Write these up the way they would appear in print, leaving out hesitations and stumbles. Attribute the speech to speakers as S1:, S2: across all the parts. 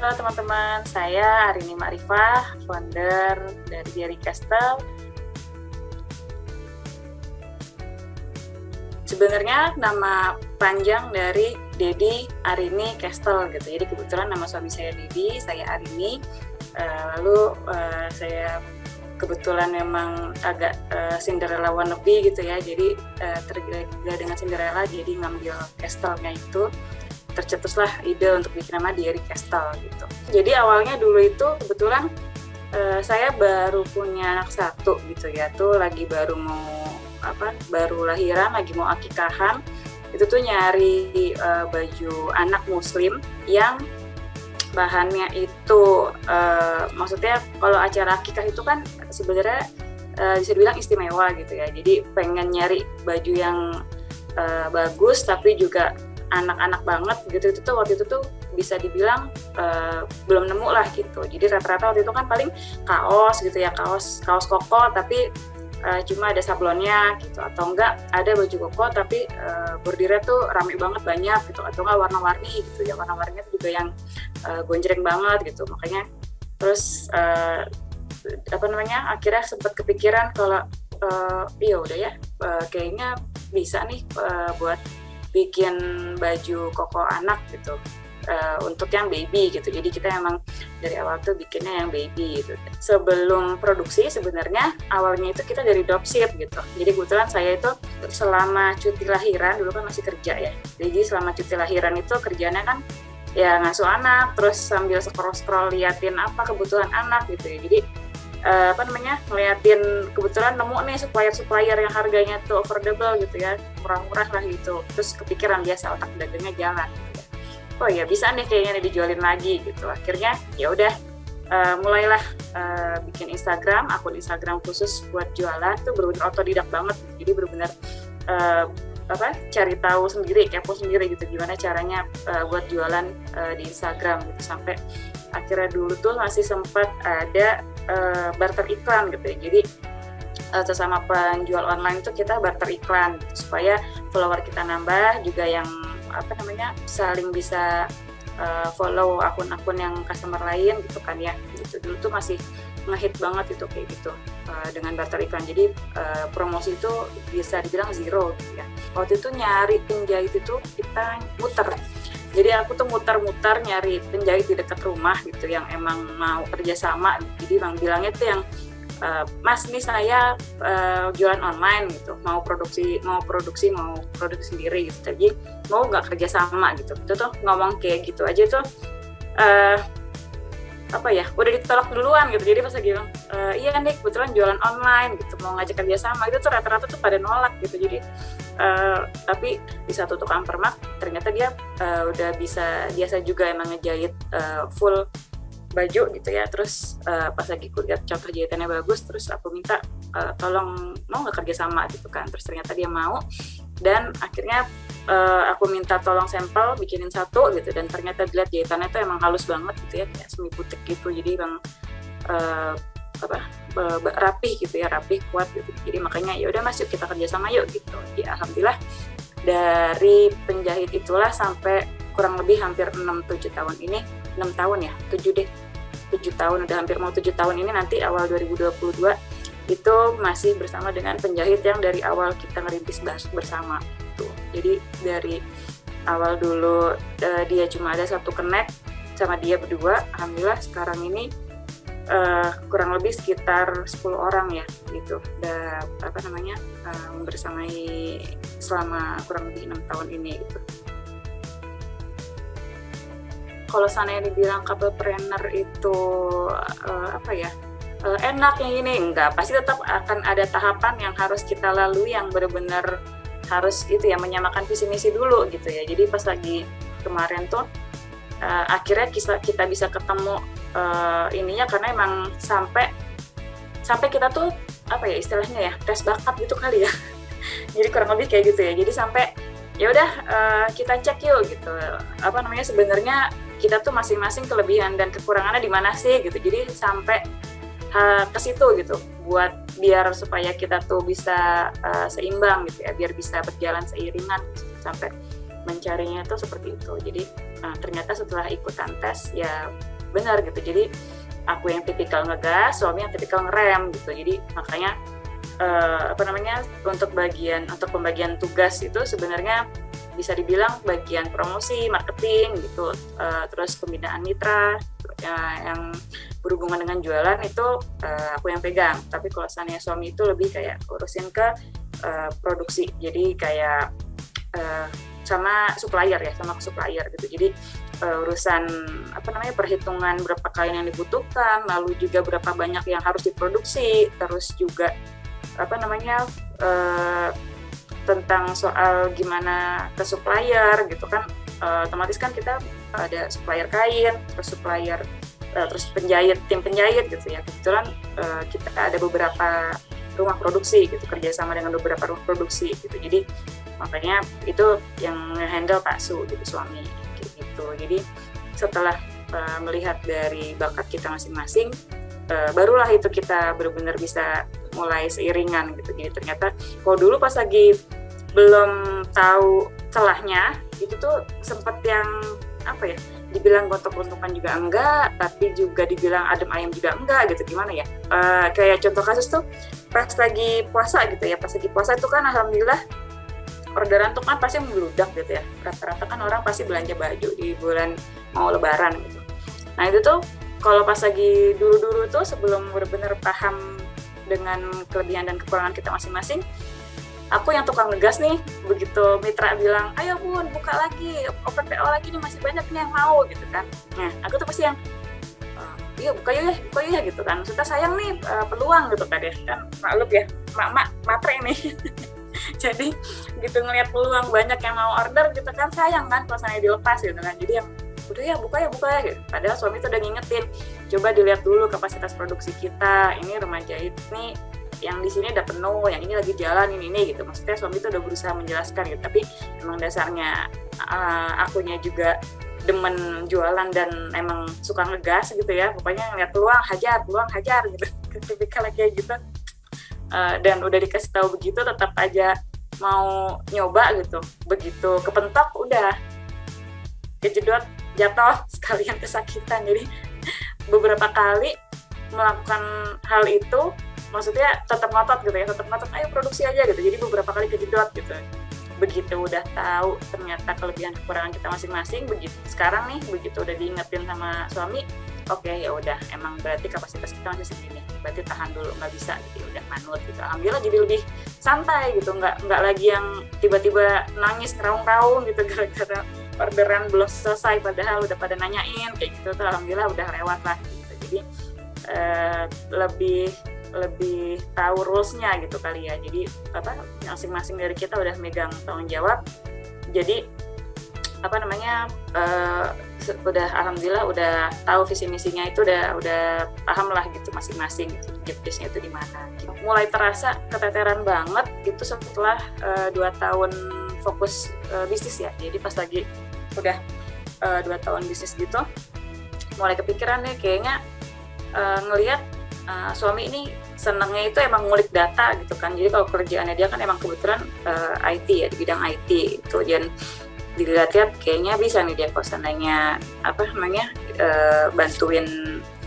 S1: Halo teman-teman, saya Arini Ma'rifah, founder dari Diary Castle. Sebenarnya nama panjang dari Dedi Arini Castle gitu. Jadi kebetulan nama suami saya Dedi, saya Arini. Lalu saya kebetulan memang agak Cinderella wannabe gitu ya. Jadi tergila-gila dengan Cinderella, jadi ngambil castle-nya itu. Tercetuslah ide untuk bikin nama Diary Castle gitu. Jadi awalnya dulu itu kebetulan saya baru punya anak satu gitu ya, tuh lagi baru lahiran, lagi mau akikahan. Itu tuh nyari baju anak muslim yang bahannya itu maksudnya kalau acara akikah itu kan sebenarnya bisa dibilang istimewa gitu ya. Jadi pengen nyari baju yang bagus tapi juga anak-anak banget gitu. Itu tuh waktu itu tuh bisa dibilang belum nemu lah gitu. Jadi rata-rata waktu itu kan paling kaos gitu ya, kaos koko tapi cuma ada sablonnya gitu, atau enggak ada baju koko tapi bordirnya tuh rame banget banyak gitu, atau enggak warna-warni gitu ya, warna-warninya tuh juga yang gonjreng banget gitu. Makanya terus akhirnya sempat kepikiran kalau iya udah ya kayaknya bisa nih buat bikin baju koko anak gitu untuk yang baby gitu. Jadi kita emang dari awal tuh bikinnya yang baby gitu. Sebelum produksi sebenarnya awalnya itu kita dari dropship gitu. Jadi kebetulan saya itu selama cuti lahiran, dulu kan masih kerja ya. Jadi selama cuti lahiran itu kerjanya kan ya ngasuh anak, terus sambil scroll liatin apa kebutuhan anak gitu ya. Jadi ngeliatin kebetulan nemu nih supplier yang harganya tuh affordable gitu ya, murah-murah lah gitu. Terus kepikiran biasa otak dagangnya jalan gitu ya. Oh ya bisa nih kayaknya dijualin lagi gitu. Akhirnya ya udah mulailah bikin akun Instagram khusus buat jualan. Tuh benar-benar otodidak banget. Jadi benar-benar cari tahu sendiri, kepo sendiri gitu gimana caranya buat jualan di Instagram gitu. Sampai akhirnya dulu tuh masih sempat ada barter iklan gitu ya. Jadi sesama penjual online itu kita barter iklan gitu, supaya follower kita nambah, juga yang saling bisa follow akun-akun yang customer lain gitu kan ya. Gitu dulu tuh masih ngehit banget itu kayak gitu dengan barter iklan. Jadi promosi itu bisa dibilang zero gitu ya. Waktu itu nyari penjahit itu kita muter. Jadi aku tuh muter-muter nyari penjahit di dekat rumah gitu yang emang mau kerjasama. Jadi bang bilangnya tuh yang Mas nih saya jualan online gitu, mau produksi sendiri gitu. Jadi mau nggak kerjasama gitu. Itu tuh ngomong kayak gitu aja tuh udah ditolak duluan gitu. Jadi pas lagi bilang iya nih kebetulan jualan online gitu, mau ngajak kerjasama, itu tuh rata-rata tuh pada nolak gitu. Jadi tapi di satu tukang permak ternyata dia udah biasa juga emang ngejahit full baju gitu ya. Terus pas lagi lihat contoh jahitannya bagus, terus aku minta tolong mau nggak kerjasama gitu kan. Terus ternyata dia mau, dan akhirnya aku minta tolong sampel bikinin satu gitu, dan ternyata dilihat jahitannya tuh emang halus banget gitu ya, kayak semi butik gitu. Jadi emang rapih gitu ya, rapih, kuat gitu. Jadi makanya ya udah Mas, yuk kita kerjasama yuk gitu. Ya alhamdulillah dari penjahit itulah sampai kurang lebih hampir 6-7 tahun ini, 6 tahun ya, 7 tahun, udah hampir mau 7 tahun ini nanti awal 2022 itu masih bersama dengan penjahit yang dari awal kita ngerintis bersama tuh. Jadi dari awal dulu dia cuma ada satu connect sama dia berdua, alhamdulillah sekarang ini kurang lebih sekitar 10 orang ya gitu. Udah bersamai selama kurang lebih 6 tahun ini gitu. Kalau sana yang dibilang couple-planner itu enak yang ini, enggak, pasti tetap akan ada tahapan yang harus kita lalui yang benar-benar harus itu ya, menyamakan visi misi dulu gitu ya. Jadi pas lagi kemarin tuh akhirnya kita bisa ketemu ininya karena emang sampai kita tuh istilahnya ya tes bakat gitu kali ya. Jadi kurang lebih kayak gitu ya. Jadi sampai ya udah kita cek yuk gitu, sebenarnya kita tuh masing-masing kelebihan dan kekurangannya di mana sih gitu. Jadi sampai ke situ gitu, buat biar supaya kita tuh bisa seimbang gitu ya, biar bisa berjalan seiringan gitu, sampai mencarinya tuh seperti itu. Jadi ternyata setelah ikutan tes ya benar gitu. Jadi aku yang tipikal ngegas, suami yang tipikal ngerem gitu. Jadi makanya untuk pembagian tugas itu sebenarnya bisa dibilang bagian promosi, marketing gitu, terus pembinaan mitra yang berhubungan dengan jualan itu aku yang pegang. Tapi kalau misalnya suami itu lebih kayak urusin ke produksi, jadi kayak sama supplier gitu. Jadi urusan perhitungan berapa kain yang dibutuhkan, lalu juga berapa banyak yang harus diproduksi, terus juga tentang soal gimana ke supplier gitu kan, otomatis kan kita ada supplier kain, terus supplier terus tim penjahit gitu ya. Kebetulan kita ada beberapa rumah produksi gitu, kerjasama dengan beberapa rumah produksi gitu. Jadi makanya itu yang handle Pak Su gitu, suami gitu. Jadi setelah melihat dari bakat kita masing-masing, barulah itu kita benar-benar bisa mulai seiringan gitu. Jadi ternyata kalau dulu pas lagi belum tahu celahnya itu tuh sempet yang dibilang gontok-gontokan juga enggak, tapi juga dibilang adem ayem juga enggak gitu. Gimana ya, kayak contoh kasus tuh pas lagi puasa gitu ya. Pas lagi puasa itu kan alhamdulillah orderan tuh kan pasti membludak gitu ya. Rata-rata kan orang pasti belanja baju di bulan mau lebaran gitu. Nah itu tuh kalau pas lagi dulu-dulu tuh sebelum benar-benar paham dengan kelebihan dan kekurangan kita masing-masing, aku yang tukang ngegas nih, begitu mitra bilang, ayo bun, buka lagi, open PO lagi nih, masih banyak nih yang mau gitu kan. Nah, aku tuh pasti yang, iya buka ya gitu kan. Maksudnya sayang nih peluang gitu kan ya, kan maklum ya, mak matre nih. Jadi gitu ngelihat peluang banyak yang mau order gitu kan, sayang kan kalau saya dilepas gitu kan. Jadi yang udah ya buka ya gitu. Padahal suami tuh udah ngingetin, coba dilihat dulu kapasitas produksi kita, ini rumah jahit nih yang di sini udah penuh, yang ini lagi jalan ini gitu. Maksudnya suami tuh udah berusaha menjelaskan gitu. Tapi emang dasarnya akunya juga demen jualan dan emang suka ngegas gitu ya. Pokoknya ngeliat peluang hajar gitu. Tipikal kayak gitu. Dan udah dikasih tahu begitu tetap aja mau nyoba gitu. Begitu kepentok udah kejedot, jatuh, sekalian kesakitan. Jadi beberapa kali melakukan hal itu, maksudnya tetap ngotot gitu ya, ayo produksi aja gitu. Jadi beberapa kali kejedot gitu. Begitu udah tahu ternyata kelebihan kekurangan kita masing-masing, begitu udah diingetin sama suami, oke, ya udah, emang berarti kapasitas kita masih segini, berarti tahan dulu, nggak bisa gitu, udah manut gitu. Alhamdulillah jadi lebih santai gitu, nggak lagi yang tiba-tiba nangis raung-raung gitu gara-gara orderan belum selesai padahal udah pada nanyain kayak gitu tuh. Alhamdulillah udah lewat lah gitu. Jadi lebih tahu rules-nya gitu kali ya. Jadi masing-masing dari kita udah megang tanggung jawab. Jadi udah alhamdulillah udah tahu visi misinya itu udah paham lah gitu masing-masing gitu, job-desknya itu di mana. Mulai terasa keteteran banget itu setelah 2 tahun fokus bisnis ya. Jadi pas lagi udah 2 tahun bisnis gitu, mulai kepikiran deh kayaknya ngelihat suami ini senangnya itu emang ngulik data gitu kan. Jadi kalau kerjaannya dia kan emang kebetulan IT ya, di bidang IT itu. Dan dilihat-lihat kayaknya bisa nih dia kalau seandainya bantuin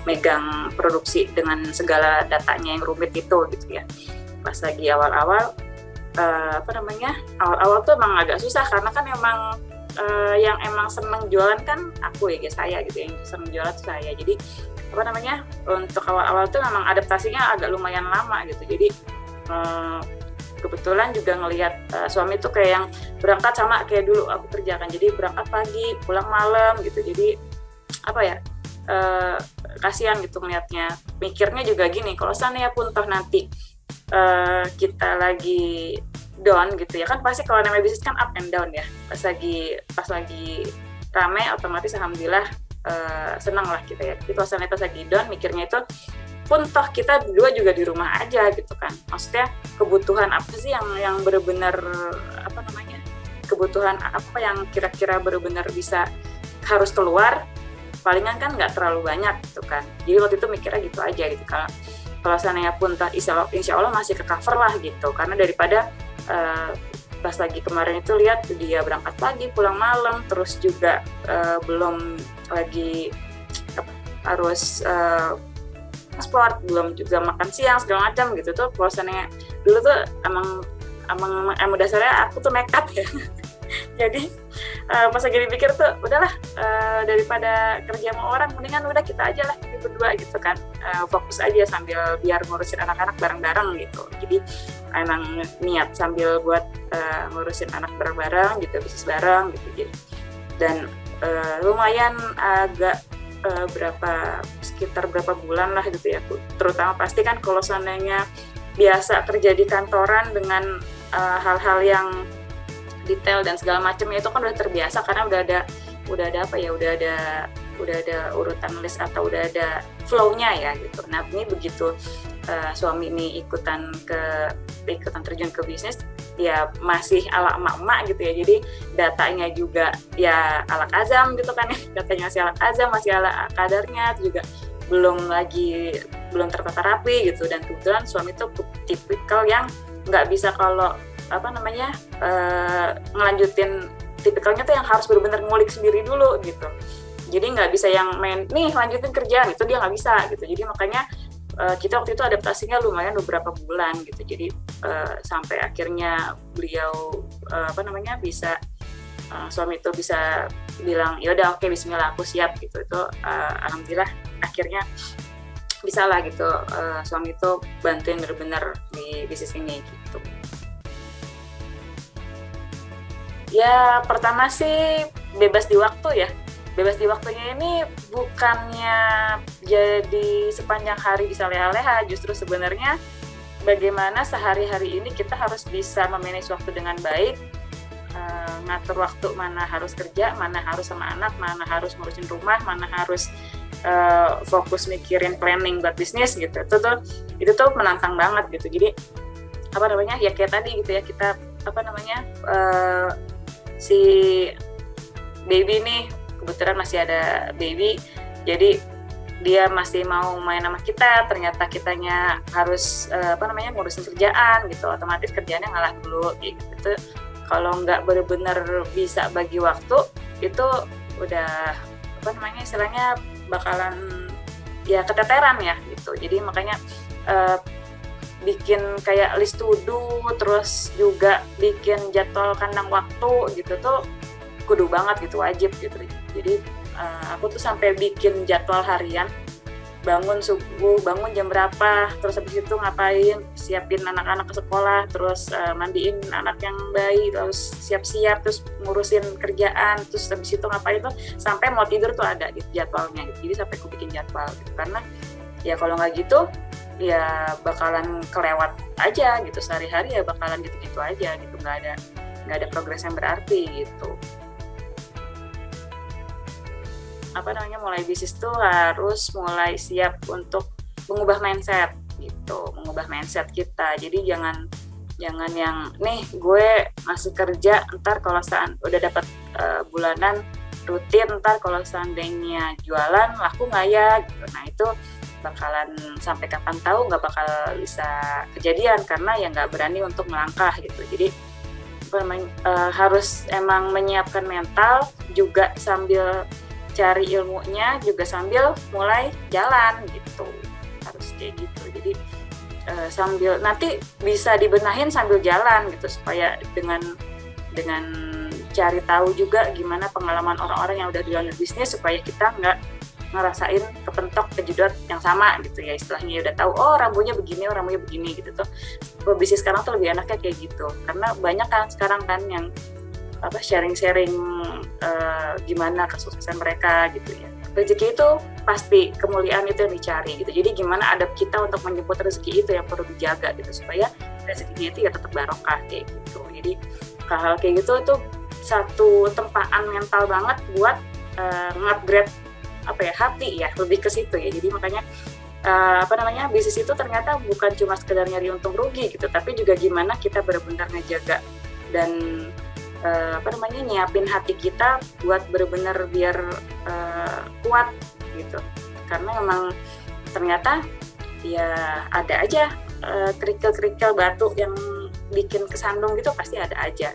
S1: megang produksi dengan segala datanya yang rumit itu gitu ya. Pas lagi awal-awal awal-awal tuh emang agak susah karena kan emang yang emang seneng jualan kan aku ya guys, saya gitu, yang seneng jualan tuh saya. Jadi untuk awal-awal tuh memang adaptasinya agak lumayan lama gitu. Jadi kebetulan juga ngelihat suami tuh kayak yang berangkat sama kayak dulu aku kerjakan. Jadi berangkat pagi, pulang malam gitu. Jadi kasihan gitu ngelihatnya. Mikirnya juga gini, kalau seandainya pun toh nanti kita lagi down gitu ya, kan pasti kalau namanya bisnis kan up and down ya. Pas lagi rame otomatis alhamdulillah senang lah kita ya. Jadi kalau seandainya pas lagi down, mikirnya itu pun toh kita berdua juga di rumah aja gitu kan. Maksudnya kebutuhan apa sih yang benar-benar kebutuhan apa yang kira-kira benar-benar bisa harus keluar, palingan kan nggak terlalu banyak gitu kan. Jadi waktu itu mikirnya gitu aja gitu. Kalau seandainya pun toh insya Allah masih ke cover lah gitu. Karena daripada pas lagi kemarin itu lihat dia berangkat pagi pulang malam, terus juga belum lagi harus sport, belum juga makan siang segala macam gitu tuh. Bosannya dulu tuh emang dasarnya aku tuh nekat ya. Jadi pas lagi dipikir tuh udahlah, daripada kerja sama orang mendingan udah kita aja lah kita berdua gitu kan, fokus aja sambil biar ngurusin anak-anak bareng-bareng gitu. Jadi emang niat sambil buat ngurusin anak bareng-bareng gitu, bisnis bareng gitu. Dan lumayan agak sekitar berapa bulan lah gitu ya, terutama pasti kan kalau seandainya biasa kerja di kantoran dengan hal-hal yang detail dan segala macamnya itu kan udah terbiasa karena udah ada urutan list atau udah ada flow-nya ya gitu. Nah ini begitu suami ini ikutan terjun ke bisnis ya masih ala emak-emak gitu ya, jadi datanya juga ya ala azam gitu kan ya, datanya masih ala azam, masih ala kadarnya, juga belum tertata rapi gitu. Dan kebetulan suami tuh tipikal yang nggak bisa kalau ngelanjutin, tipikalnya tuh yang harus benar-benar ngulik sendiri dulu gitu. Jadi nggak bisa yang main nih lanjutin kerjaan, itu dia nggak bisa gitu. Jadi makanya kita waktu itu adaptasinya lumayan beberapa bulan gitu. Jadi sampai akhirnya beliau bisa suami itu bisa bilang ya udah oke, bismillah aku siap gitu. Itu alhamdulillah akhirnya bisa lah gitu, suami itu bantuin benar-benar di bisnis ini gitu. Ya pertama sih bebas di waktu ya. Bebas di waktunya ini bukannya jadi sepanjang hari bisa leha-leha, justru sebenarnya bagaimana sehari-hari ini kita harus bisa memanage waktu dengan baik, ngatur waktu mana harus kerja, mana harus sama anak, mana harus ngurusin rumah, mana harus fokus mikirin planning buat bisnis gitu. Itu tuh menantang banget gitu. Jadi ya kayak tadi gitu ya, kita si baby nih kebetulan masih ada baby, jadi dia masih mau main sama kita, ternyata kitanya harus ngurusin kerjaan gitu, otomatis kerjaannya ngalah dulu gitu. Kalau nggak benar-benar bisa bagi waktu itu udah istilahnya bakalan ya keteteran ya gitu. Jadi makanya bikin kayak list to do, terus juga bikin jadwal kandang waktu gitu tuh kudu banget gitu, wajib gitu. Jadi aku tuh sampai bikin jadwal harian, bangun subuh, bangun jam berapa, terus habis itu ngapain, siapin anak-anak ke sekolah, terus mandiin anak yang bayi, terus siap-siap, terus ngurusin kerjaan, terus habis itu ngapain tuh sampai mau tidur tuh ada di jadwalnya gitu. Jadi sampai aku bikin jadwal gitu, karena ya kalau nggak gitu ya bakalan kelewat aja gitu, sehari-hari ya bakalan gitu-gitu aja gitu, nggak ada progres yang berarti gitu. Mulai bisnis tuh harus mulai siap untuk mengubah mindset gitu, mengubah mindset kita. Jadi jangan yang nih gue masih kerja, ntar kalau udah dapat bulanan rutin, ntar kalau seandainya jualan laku nggak ya gitu. Nah itu bakalan sampai kapan tahu nggak bakal bisa kejadian, karena ya nggak berani untuk melangkah gitu. Jadi harus emang menyiapkan mental juga, sambil cari ilmunya juga sambil mulai jalan gitu, harus kayak gitu. Jadi sambil nanti bisa dibenahin sambil jalan gitu, supaya dengan cari tahu juga gimana pengalaman orang-orang yang udah di dalam bisnis, supaya kita nggak ngerasain kepentok kejedot yang sama gitu ya, istilahnya udah tahu rambunya begini, rambunya begini gitu tuh. Bisnis sekarang tuh lebih enaknya kayak gitu, karena banyak kan sekarang kan yang sharing-sharing gimana kesuksesan mereka gitu ya. Rezeki itu pasti, kemuliaan itu yang dicari gitu. Jadi gimana adab kita untuk menjemput rezeki itu yang perlu dijaga gitu, supaya rezekinya itu ya tetap barokah kayak gitu. Jadi hal-hal kayak gitu tuh satu tempaan mental banget buat nge-upgrade hati ya, lebih ke situ ya. Jadi makanya bisnis itu ternyata bukan cuma sekedar nyari untung rugi gitu, tapi juga gimana kita benar-benar ngejaga dan nyiapin hati kita buat benar-benar biar kuat gitu. Karena memang ternyata ya ada aja kerikil-kerikil batu yang bikin kesandung gitu, pasti ada aja.